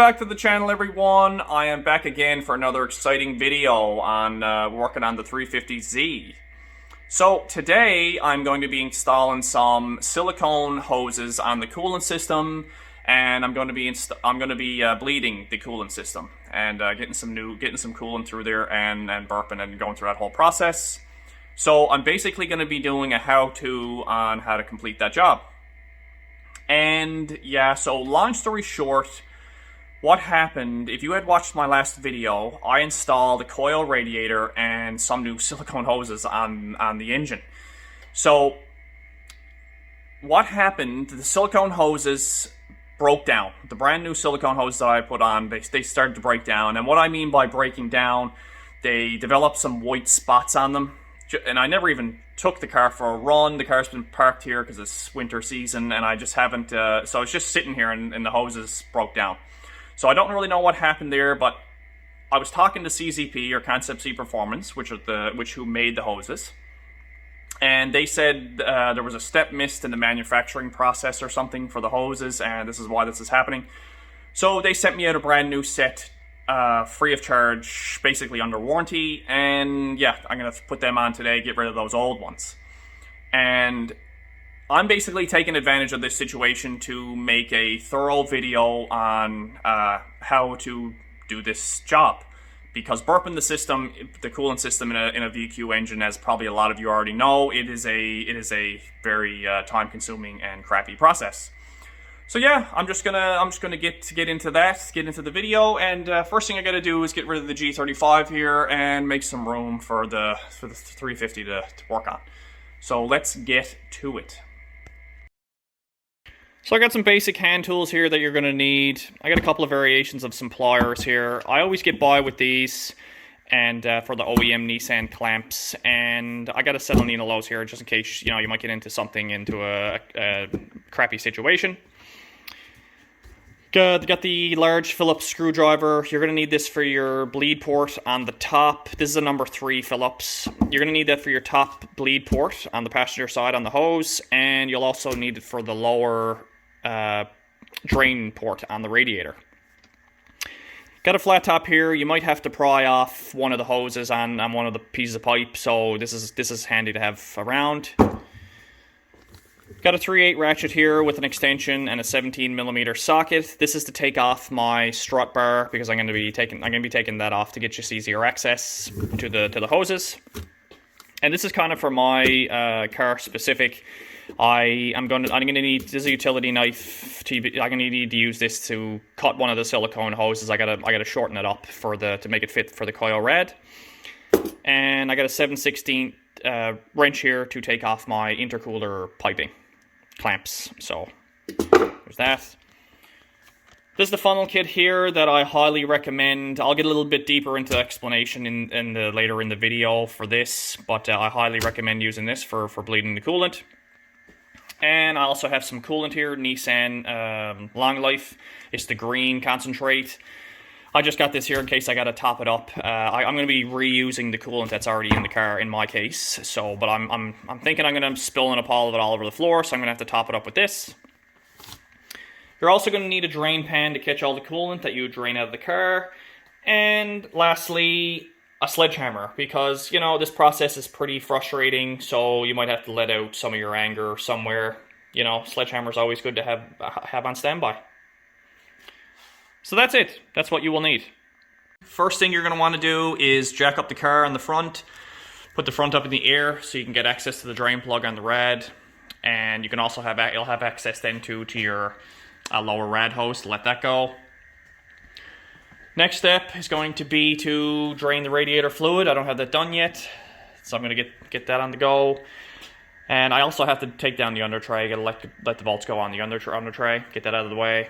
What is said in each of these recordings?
back to the channel, everyone. I am back again for another exciting video on working on the 350Z. So today I'm going to be installing some silicone hoses on the coolant system, and I'm going to be bleeding the coolant system and getting some coolant through there and burping and going through that whole process. So I'm basically going to be doing a how-to on how to complete that job. And yeah, so long story short, what happened, if you had watched my last video, I installed a coil radiator and some new silicone hoses on the engine. So what happened, the silicone hoses broke down. The brand new silicone hoses that I put on, they started to break down. And what I mean by breaking down, they developed some white spots on them. And I never even took the car for a run. The car's been parked here because it's winter season, and I just haven't, so it's just sitting here and the hoses broke down. So I don't really know what happened there, but I was talking to CZP, or Concept Z Performance, who made the hoses, and they said there was a step missed in the manufacturing process or something for the hoses, and this is why this is happening. So they sent me out a brand new set, free of charge, basically under warranty, and yeah, I'm gonna put them on today, get rid of those old ones. And I'm basically taking advantage of this situation to make a thorough video on how to do this job, because burping the system, the coolant system in a VQ engine, as probably a lot of you already know, it is a very time-consuming and crappy process. So yeah, I'm just gonna get into the video, and first thing I gotta do is get rid of the G35 here and make some room for the 350 to work on. So let's get to it. So I got some basic hand tools here that you're gonna need. I got a couple of variations of some pliers here. I always get by with these, and for the OEM Nissan clamps, and I got a set on the lows here just in case you might get into a crappy situation. Got the large Phillips screwdriver. You're going to need this for your bleed port on the top. This is a number 3 Phillips. You're going to need that for your top bleed port on the passenger side on the hose, and you'll also need it for the lower drain port on the radiator. Got a flat top here. You might have to pry off one of the hoses on one of the pieces of pipe, so this is handy to have around. Got a 3/8 ratchet here with an extension and a 17mm socket. This is to take off my strut bar because I'm going to be taking that off to get just easier access to the hoses. And this is kind of for my car specific. I'm going to need, this is a utility knife. I'm going to need to use this to cut one of the silicone hoses. I gotta shorten it up to make it fit for the coil rad. And I got a 7/16 wrench here to take off my intercooler piping clamps. So there's that. This is the funnel kit here that I highly recommend. I'll get a little bit deeper into the explanation later in the video for this, but I highly recommend using this for bleeding the coolant. And I also have some coolant here, Nissan Long Life. It's the green concentrate. I just got this here in case I got to top it up. I'm going to be reusing the coolant that's already in the car in my case. So, but I'm thinking I'm going to spill a pile of it all over the floor, so I'm going to have to top it up with this. You're also going to need a drain pan to catch all the coolant that you drain out of the car. And lastly, a sledgehammer, because this process is pretty frustrating. So you might have to let out some of your anger somewhere. Sledgehammer is always good to have on standby. So that's it. That's what you will need. First thing you're going to want to do is jack up the car on the front. Put the front up in the air so you can get access to the drain plug on the rad. And you can also you'll have access then to your lower rad hose to let that go. Next step is going to be to drain the radiator fluid. I don't have that done yet, so I'm going to get that on the go. And I also have to take down the under tray. I got to let the bolts go on the under tray. Get that out of the way.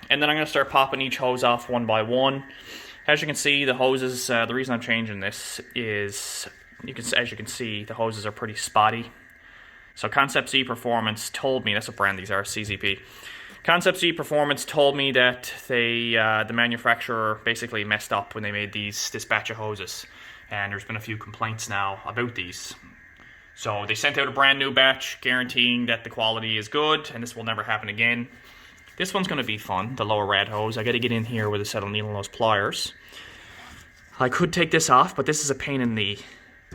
And then I'm going to start popping each hose off one by one. As you can see, the hoses, the reason I'm changing this is, as you can see, the hoses are pretty spotty. So Concept Z Performance told me, that's what brand these are, CZP. Concept Z Performance told me that the manufacturer basically messed up when they made this batch of hoses. And there's been a few complaints now about these. So they sent out a brand new batch guaranteeing that the quality is good and this will never happen again. This one's going to be fun, the lower red hose. I got to get in here with a set of needle nose pliers. I could take this off, but this is a pain in the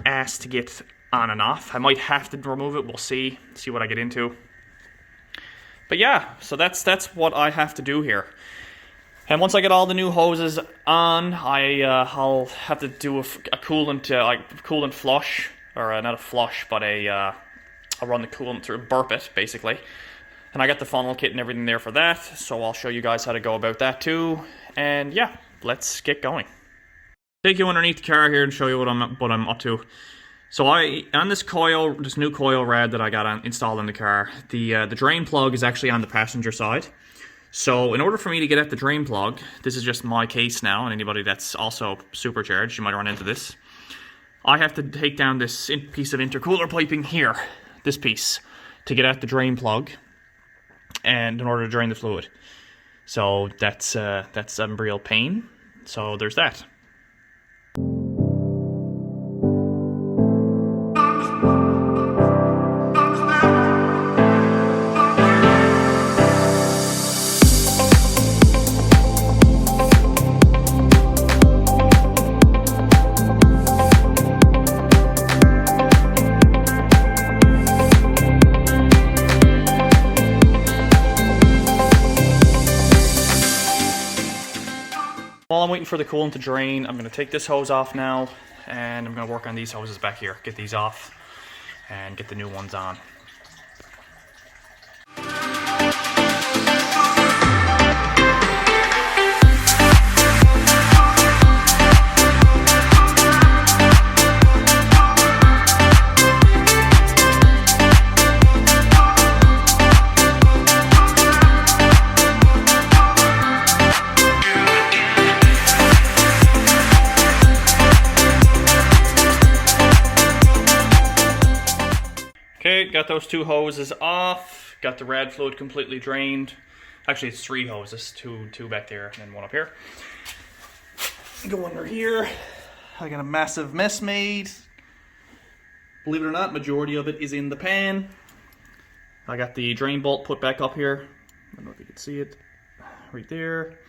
ass to get on and off. I might have to remove it. We'll see what I get into. But yeah, so that's what I have to do here. And once I get all the new hoses on, I'll have to do a coolant coolant flush, or not a flush, but I'll run the coolant through, burp it basically. And I got the funnel kit and everything there for that, so I'll show you guys how to go about that too. And yeah, let's get going. Take you underneath the car here and show you what I'm up to. So on this new coil rad that I got installed in the car, the drain plug is actually on the passenger side. So in order for me to get at the drain plug, this is just my case now, and anybody that's also supercharged, you might run into this. I have to take down this piece of intercooler piping here, this piece, to get at the drain plug, and in order to drain the fluid. So that's a real pain. So there's that. While I'm waiting for the coolant to drain, I'm going to take this hose off now, and I'm going to work on these hoses back here, get these off, and get the new ones on. Okay, got those two hoses off, got the rad fluid completely drained. Actually, it's three hoses, two back there and then one up here. Go under here. I got a massive mess made. Believe it or not, majority of it is in the pan. I got the drain bolt put back up here. I don't know if you can see it right there.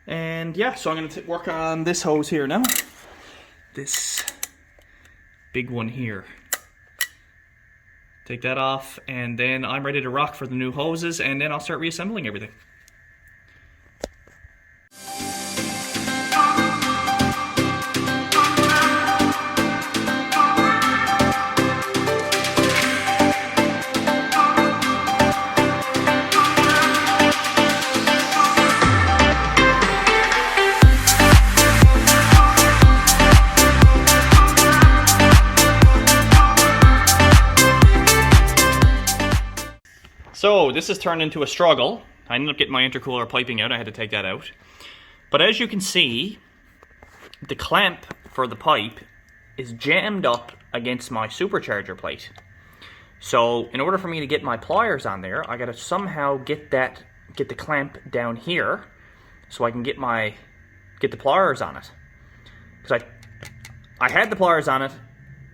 And yeah, so I'm going to work on this hose here now. This big one here. Take that off, and then I'm ready to rock for the new hoses, and then I'll start reassembling everything. So this has turned into a struggle. I ended up getting my intercooler piping out. I had to take that out. But as you can see, the clamp for the pipe is jammed up against my supercharger plate. So in order for me to get my pliers on there, I gotta somehow get the clamp down here so I can get the pliers on it. Because I had the pliers on it,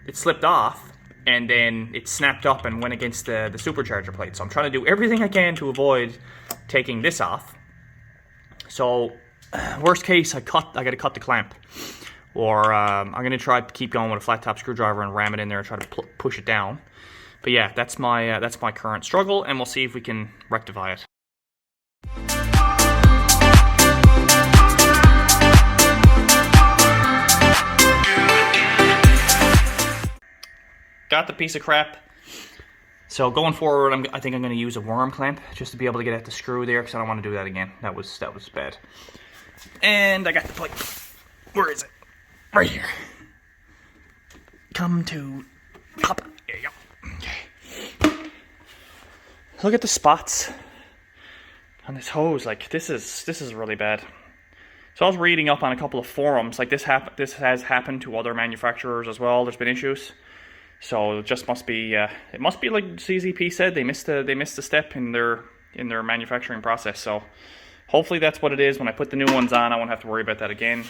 it slipped off, and then it snapped up and went against the supercharger plate. So I'm trying to do everything I can to avoid taking this off. So worst case, I got to cut the clamp, or I'm going to try to keep going with a flat top screwdriver and ram it in there and try to push it down. But yeah, that's my current struggle, and we'll see if we can rectify it. Got the piece of crap. So going forward, I think I'm going to use a worm clamp just to be able to get at the screw there, because I don't want to do that again. That was bad. And I got the pipe. Where is it? Right here. Come to pop. There you go. Okay. Look at the spots on this hose. Like this is really bad. So I was reading up on a couple of forums. Like this has happened to other manufacturers as well. There's been issues. So it just must be it must be like CZP said, they missed a step in their manufacturing process. So hopefully that's what it is. When I put the new ones on, I won't have to worry about that again.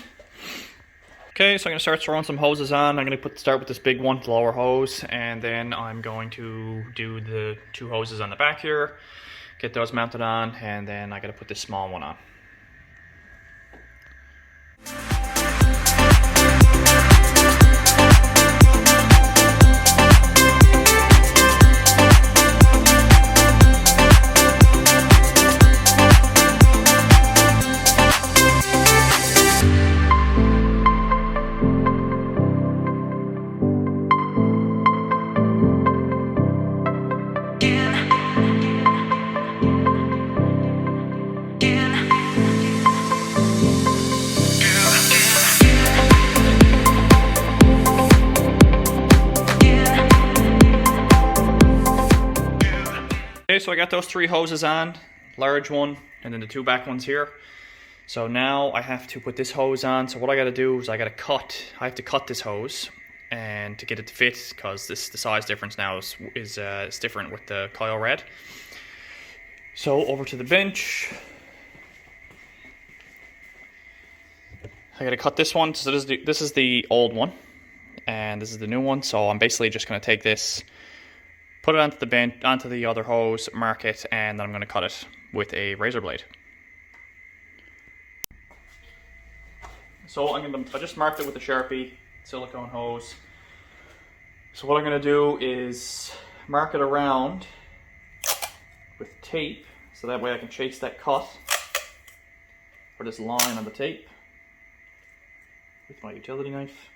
Okay, so I'm going to start throwing some hoses on. I'm going to start with this big one, the lower hose, and then I'm going to do the two hoses on the back here. get those mounted on, and then I gotta put this small one on. Okay, so I got those 3 hoses on, large one, and then the 2 back ones here. So now I have to put this hose on. So what I got to do is I have to cut this hose, and to get it to fit, because the size difference now is different with the coil red. So over to the bench. I got to cut this one. So this is the old one, and this is the new one. So I'm basically just going to take this, put it onto the bench, onto the other hose, mark it, and then I'm going to cut it with a razor blade. So I just marked it with a Sharpie silicone hose. So what I'm going to do is mark it around with tape, so that way I can chase that cut, or this line on the tape, with my utility knife.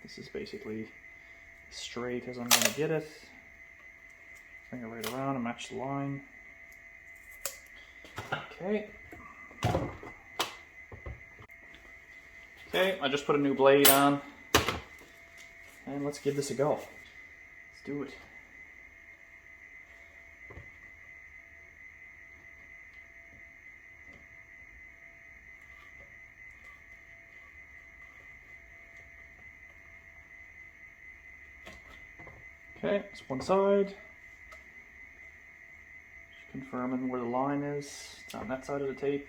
This is basically straight as I'm going to get it. Bring it right around and match the line. Okay. Okay, I just put a new blade on. And let's give this a go. Let's do it. Okay, that's one side. Just confirming where the line is. It's on that side of the tape.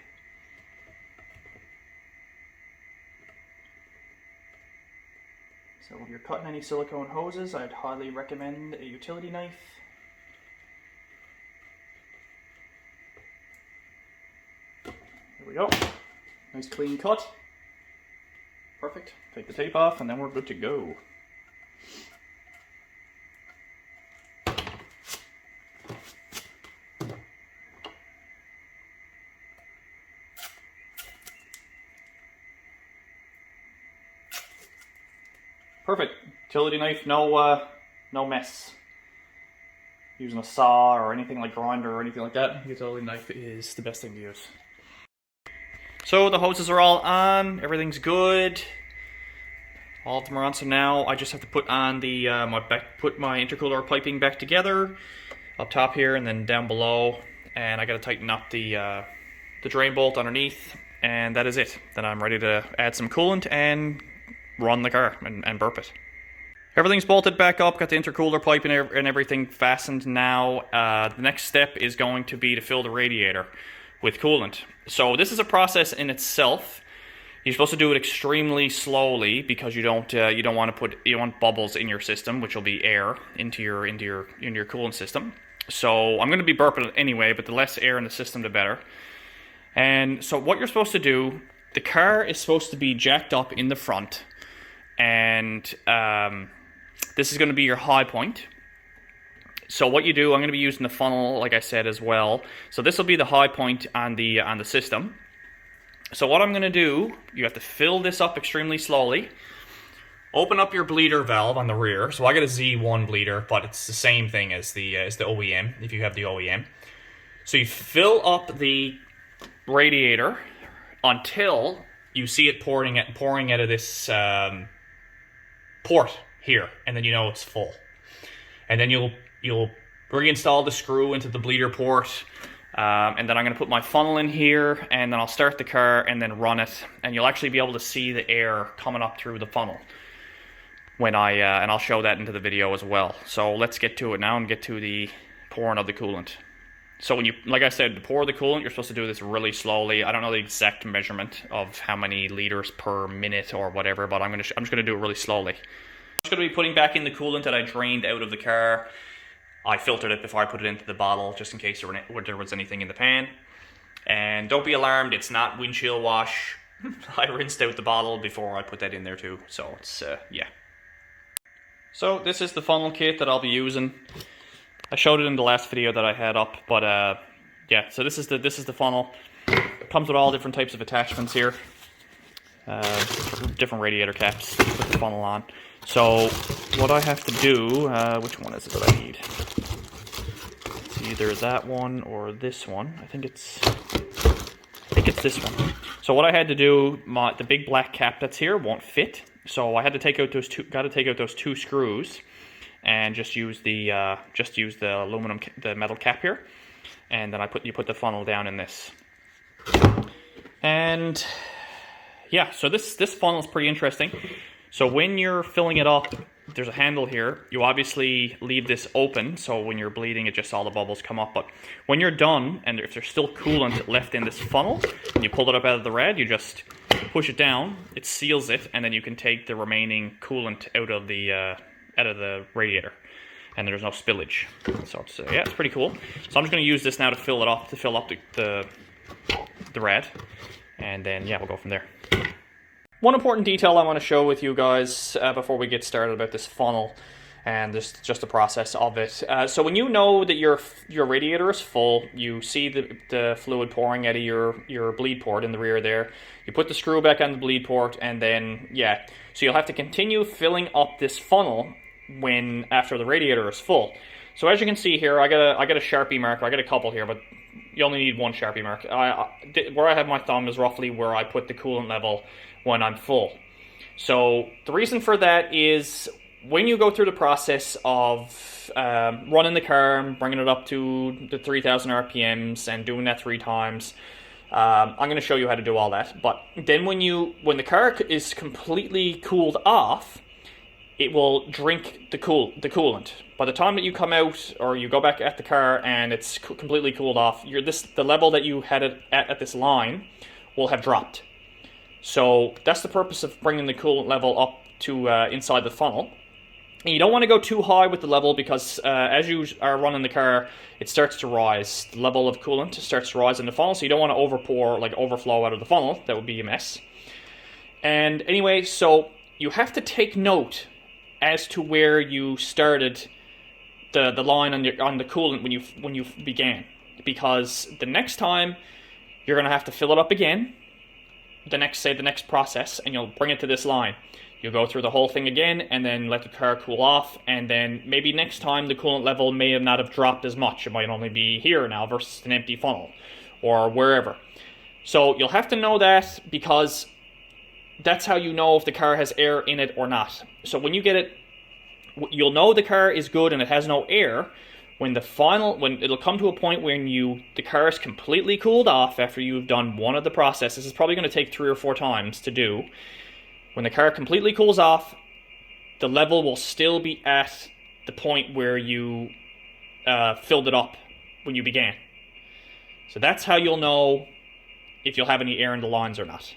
So if you're cutting any silicone hoses, I'd highly recommend a utility knife. There we go. Nice clean cut. Perfect. Take the tape off and then we're good to go. Perfect. Utility knife, no mess. Using a saw or anything like grinder or anything like that, utility knife is the best thing to use. So the hoses are all on, everything's good. All of them are on, so now I just have to put on the put my intercooler piping back together, up top here and then down below, and I gotta tighten up the drain bolt underneath, and that is it. Then I'm ready to add some coolant and run the car and burp it. Everything's bolted back up, got the intercooler pipe and everything fastened now. The next step is going to be to fill the radiator with coolant. So this is a process in itself. You're supposed to do it extremely slowly because you don't want bubbles in your system, which will be air into your coolant system. So I'm going to be burping it anyway, but the less air in the system, the better. And so what you're supposed to do, the car is supposed to be jacked up in the front, and this is going to be your high point. So what you do, I'm going to be using the funnel, like I said, as well. So this will be the high point on the system. So what I'm going to do, you have to fill this up extremely slowly. Open up your bleeder valve on the rear. So I got a Z1 bleeder, but it's the same thing as the OEM, if you have the OEM. So you fill up the radiator until you see it pouring out of this port here, and then you know it's full. And then you'll reinstall the screw into the bleeder port, and then I'm going to put my funnel in here, and then I'll start the car and then run it, and you'll actually be able to see the air coming up through the funnel when and I'll show that into the video as well. So let's get to it now and get to the pouring of the coolant. So when you, like I said, to pour the coolant, you're supposed to do this really slowly. I don't know the exact measurement of how many liters per minute or whatever, but I'm just gonna do it really slowly. I'm just gonna be putting back in the coolant that I drained out of the car. I filtered it before I put it into the bottle, just in case there was anything in the pan. And don't be alarmed, it's not windshield wash. I rinsed out the bottle before I put that in there too, so it's, yeah. So this is the funnel kit that I'll be using. I showed it in the last video that I had up, but yeah, so this is the funnel. It comes with all different types of attachments here. Different radiator caps to put the funnel on. So what I have to do, which one is it that I need? It's either that one or this one. I think it's this one. So what I had to do, the big black cap that's here won't fit. So I had to take out those two screws and just use the aluminum, the metal cap here, and then you put the funnel down in this. And yeah, so this funnel is pretty interesting. So when you're filling it up, there's a handle here. You obviously leave this open, so when you're bleeding, it just all the bubbles come up. But when you're done, and if there's still coolant left in this funnel, and you pull it up out of the rad, you just push it down, it seals it, and then you can take the remaining coolant out of the radiator, and there's no spillage. So it's yeah, it's pretty cool. So I'm just going to use this now to fill up the rad, and then yeah, we'll go from there. One important detail I want to show with you guys before we get started about this funnel and just the process of it. So when you know that your radiator is full, you see the fluid pouring out of your bleed port in the rear there. You put the screw back on the bleed port, and then yeah, so you'll have to continue filling up this funnel after the radiator is full. So as you can see here, I got a Sharpie marker. I got a couple here, but you only need one Sharpie mark. Where I have my thumb is roughly where I put the coolant level when I'm full. So the reason for that is when you go through the process of running the car and bringing it up to the 3,000 RPMs and doing that 3 times, I'm going to show you how to do all that. But then when the car is completely cooled off, it will drink the coolant. By the time that you come out or you go back at the car and it's completely cooled off, the level that you had it at this line will have dropped. So that's the purpose of bringing the coolant level up to inside the funnel. And you don't want to go too high with the level, because as you are running the car, it starts to rise. The level of coolant starts to rise in the funnel, so you don't want to overflow out of the funnel. That would be a mess. And anyway, so you have to take note as to where you started the line on the coolant when you began, because the next time you're going to have to fill it up again. The next process, and you'll bring it to this line. You'll go through the whole thing again, and then let the car cool off, and then maybe next time the coolant level may not have dropped as much. It might only be here now versus an empty funnel, or wherever. So you'll have to know that, because that's how you know if the car has air in it or not. So when you get it, you'll know the car is good and it has no air when it'll come to a point when the car is completely cooled off after you've done one of the processes. It's probably going to take 3 or 4 times to do. When the car completely cools off, the level will still be at the point where you filled it up when you began. So that's how you'll know if you'll have any air in the lines or not.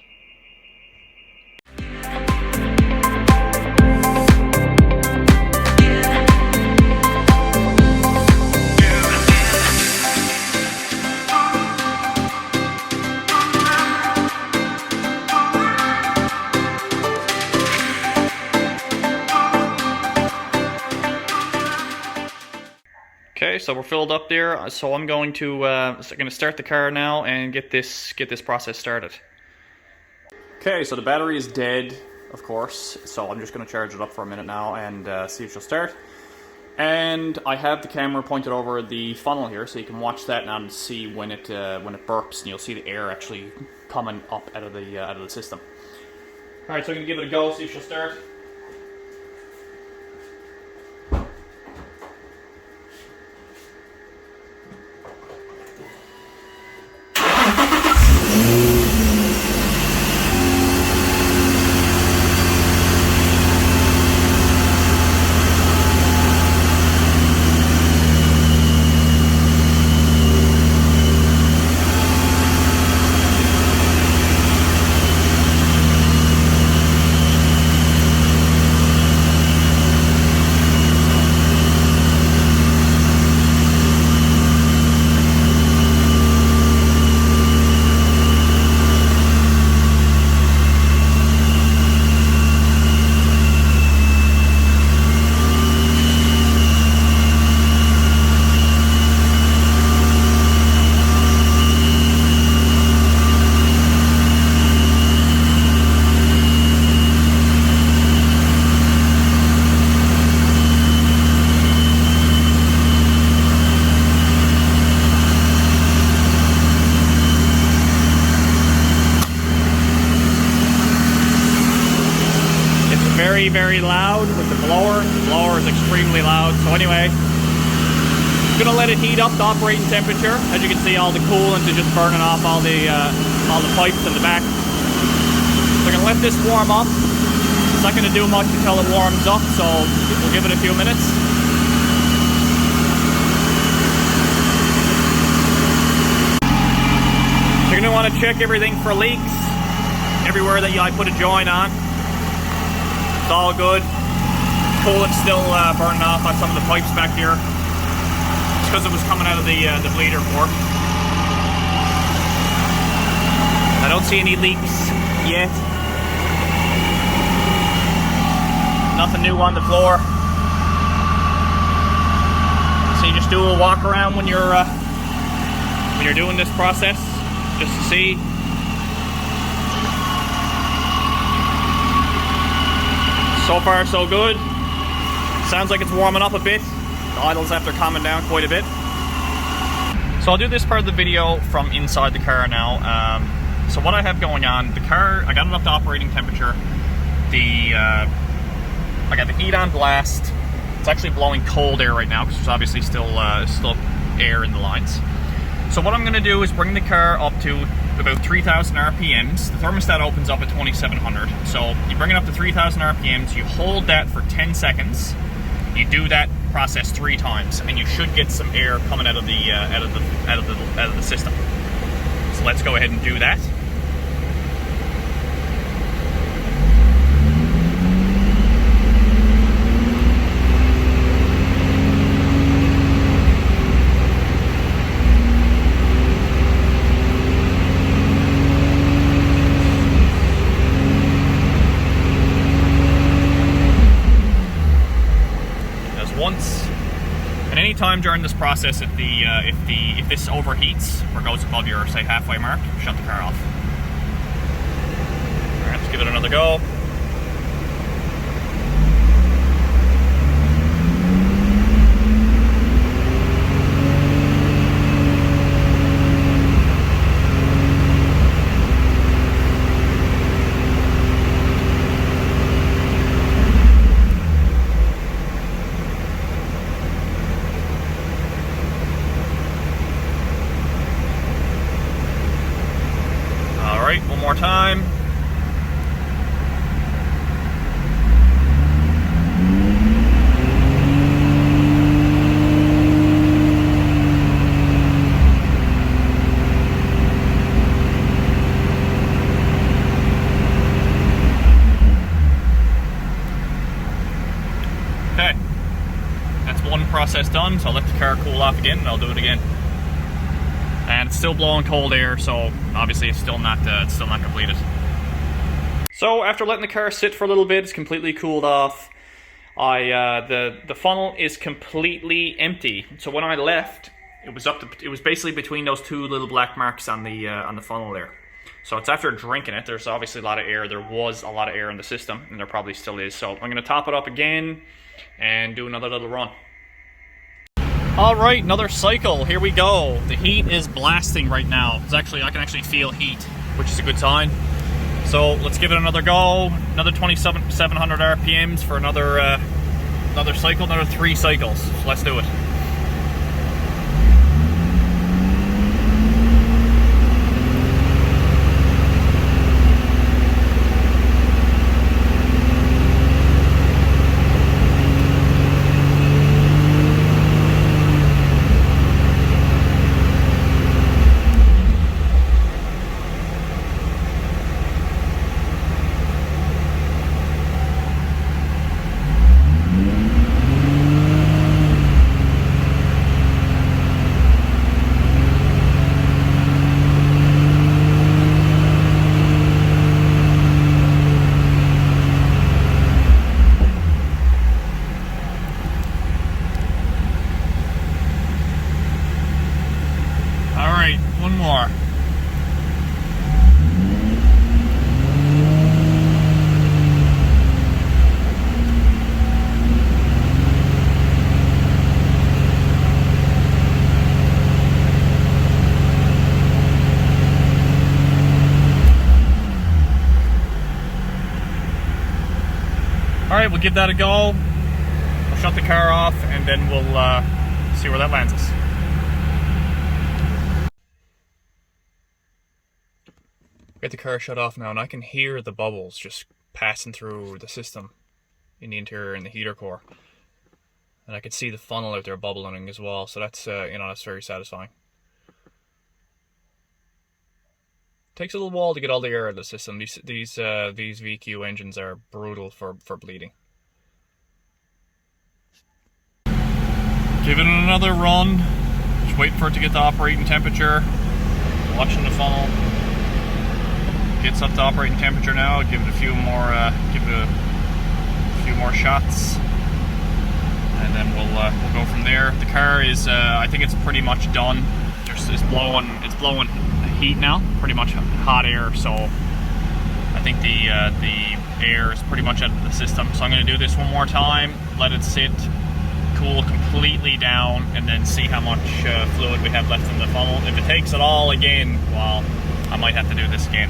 Okay, so we're filled up there. So I'm going to start the car now and get this process started. Okay, so the battery is dead, of course. So I'm just going to charge it up for a minute now and see if she'll start. And I have the camera pointed over the funnel here, so you can watch that now and see when it burps, and you'll see the air actually coming up out of the system. All right, so I'm going to give it a go, see if she'll start. very, very loud with the blower. The blower is extremely loud. So anyway, I'm gonna let it heat up to operating temperature. As you can see, all the coolant is just burning off all the pipes in the back. So I'm gonna let this warm up. It's not gonna do much until it warms up, so we'll give it a few minutes. You're going to want to check everything for leaks everywhere that I put a joint on. It's all good. Coolant's still burning off on some of the pipes back here. It's because it was coming out of the bleeder port. I don't see any leaks yet. Nothing new on the floor. So you just do a walk around when you're doing this process, just to see. So far so good. Sounds like it's warming up a bit. The idles after calming down quite a bit. So I'll do this part of the video from inside the car now. So what I have going on, the car, I got it up to operating temperature. I got the heat on blast. It's actually blowing cold air right now because there's obviously still air in the lines. So what I'm going to do is bring the car up to about 3,000 RPMs. The thermostat opens up at 2,700. So you bring it up to 3,000 RPMs, you hold that for 10 seconds, you do that process 3 times, and you should get some air coming out of the system. So let's go ahead and do that. Once, and any time during this process, if this overheats or goes above your, say, halfway mark, shut the car off. All right, let's give it another go. One more time. Okay, that's one process done, so I'll let the car cool off again and I'll do it again. And it's still blowing cold air, so obviously it's still not completed. So after letting the car sit for a little bit, it's completely cooled off. The funnel is completely empty. So when I left, it was basically between those 2 little black marks on the funnel there. So it's after drinking it. There's obviously a lot of air. There was a lot of air in the system, and there probably still is. So I'm going to top it up again and do another little run. Alright, another cycle, here we go. The heat is blasting right now. I can actually feel heat, which is a good sign. So let's give it another go. Another 2,700 RPMs for another cycle, another 3 cycles. So let's do it. One more. give that a go. We'll shut the car off and then we'll see where that lands us. Get the car shut off now, and I can hear the bubbles just passing through the system in the interior and the heater core. And I can see the funnel out there bubbling as well, so that's that's very satisfying. Takes a little while to get all the air out of the system. These VQ engines are brutal for bleeding. Giving it another run. Just waiting for it to get to operating temperature. Watching the funnel. Gets up to operating temperature now. Give it a few more. Give it a few more shots, and then we'll go from there. The car is. I think it's pretty much done. It's blowing heat now. Pretty much hot air. So I think the air is pretty much out of the system. So I'm going to do this one more time. Let it sit. Cool completely down, and then see how much fluid we have left in the funnel. If it takes it all again, well, I might have to do this again.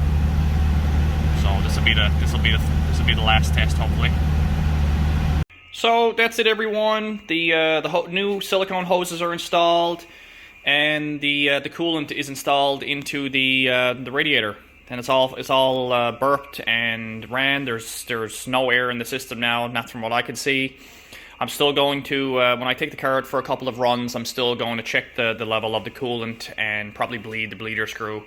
So this will be the last test, hopefully. So that's it, everyone. The new silicone hoses are installed, and the coolant is installed into the radiator, and it's all burped and ran. There's no air in the system now, not from what I can see. I'm still going to, when I take the car out for a couple of runs, I'm still going to check the level of the coolant and probably bleed the bleeder screw.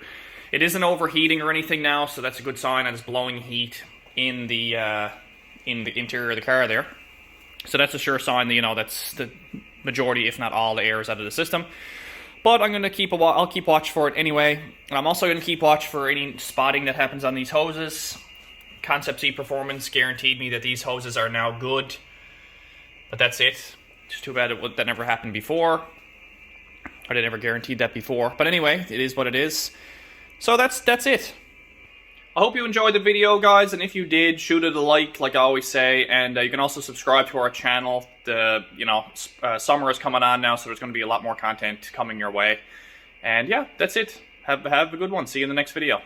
It isn't overheating or anything now, so that's a good sign, and it's blowing heat in the interior of the car there. So that's a sure sign that, that's the majority, if not all, the air is out of the system. But I'm going to I'll keep watch for it anyway. And I'm also going to keep watch for any spotting that happens on these hoses. Concept C Performance guaranteed me that these hoses are now good. But that's it. It's too bad that never happened before. Or they never guaranteed that before. But anyway, it is what it is. So that's it. I hope you enjoyed the video, guys. And if you did, shoot it a like I always say. And you can also subscribe to our channel. Summer is coming on now, so there's going to be a lot more content coming your way. And yeah, that's it. Have a good one. See you in the next video.